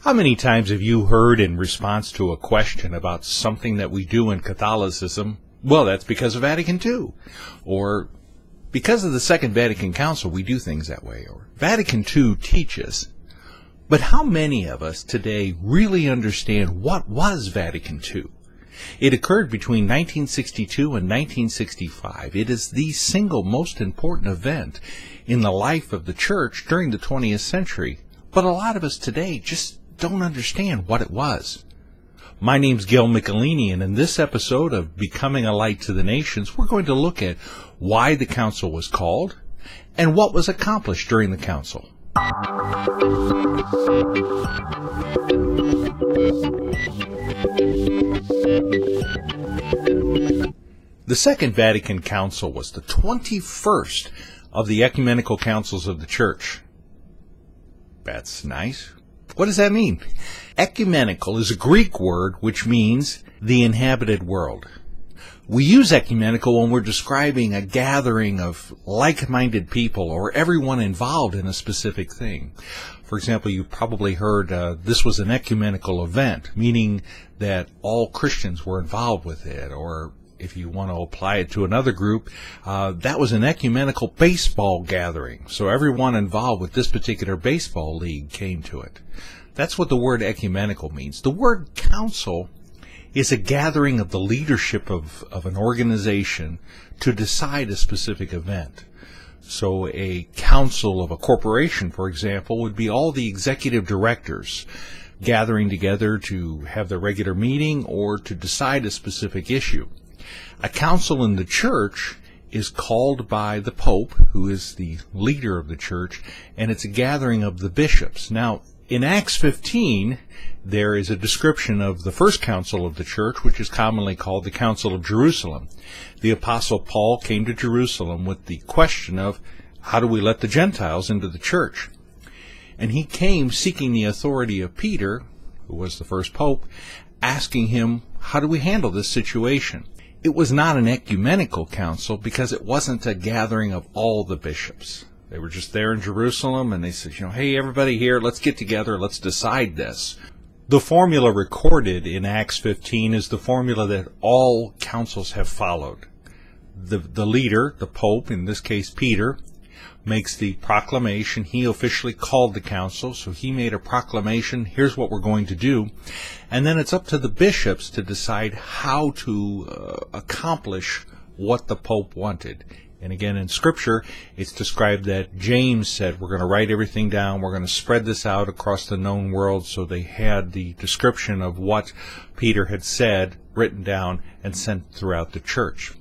How many times have you heard in response to a question about something that we do in Catholicism, well, that's because of Vatican II, or because of the Second Vatican Council we do things that way, or Vatican II teaches. But how many of us today really understand what was Vatican II? It occurred between 1962 and 1965. It is the single most important event in the life of the Church during the 20th century, but a lot of us today just don't understand what it was. My name's Gil Michelini, and in this episode of Becoming a Light to the Nations, we're going to look at why the council was called and what was accomplished during the council. The Second Vatican Council was the 21st of the ecumenical councils of the Church. That's nice. What does that mean? Ecumenical is a Greek word which means the inhabited world. We use ecumenical when we're describing a gathering of like-minded people or everyone involved in a specific thing. For example, you probably heard this was an ecumenical event, meaning that all Christians were involved with it. Or if you want to apply it to another group, that was an ecumenical baseball gathering. So everyone involved with this particular baseball league came to it. That's what the word ecumenical means. The word council is a gathering of the leadership of an organization to decide a specific event. So a council of a corporation, for example, would be all the executive directors gathering together to have their regular meeting or to decide a specific issue. A council in the church is called by the Pope, who is the leader of the church, and it's a gathering of the bishops. Now, in Acts 15, there is a description of the first council of the church, which is commonly called the Council of Jerusalem. The Apostle Paul came to Jerusalem with the question of, how do we let the Gentiles into the church? And he came seeking the authority of Peter, who was the first pope, asking him, how do we handle this situation? It was not an ecumenical council because it wasn't a gathering of all the bishops. They were just there in Jerusalem, and they said, hey, everybody here, let's get together, let's decide this. The formula recorded in Acts 15 is the formula that all councils have followed. The leader, the Pope, in this case Peter, makes the proclamation. He officially called the council, so he made a proclamation, here's what we're going to do. And then it's up to the bishops to decide how to accomplish what the Pope wanted. And again, in Scripture, it's described that James said, we're going to write everything down, we're going to spread this out across the known world. So they had the description of what Peter had said written down and sent throughout the church.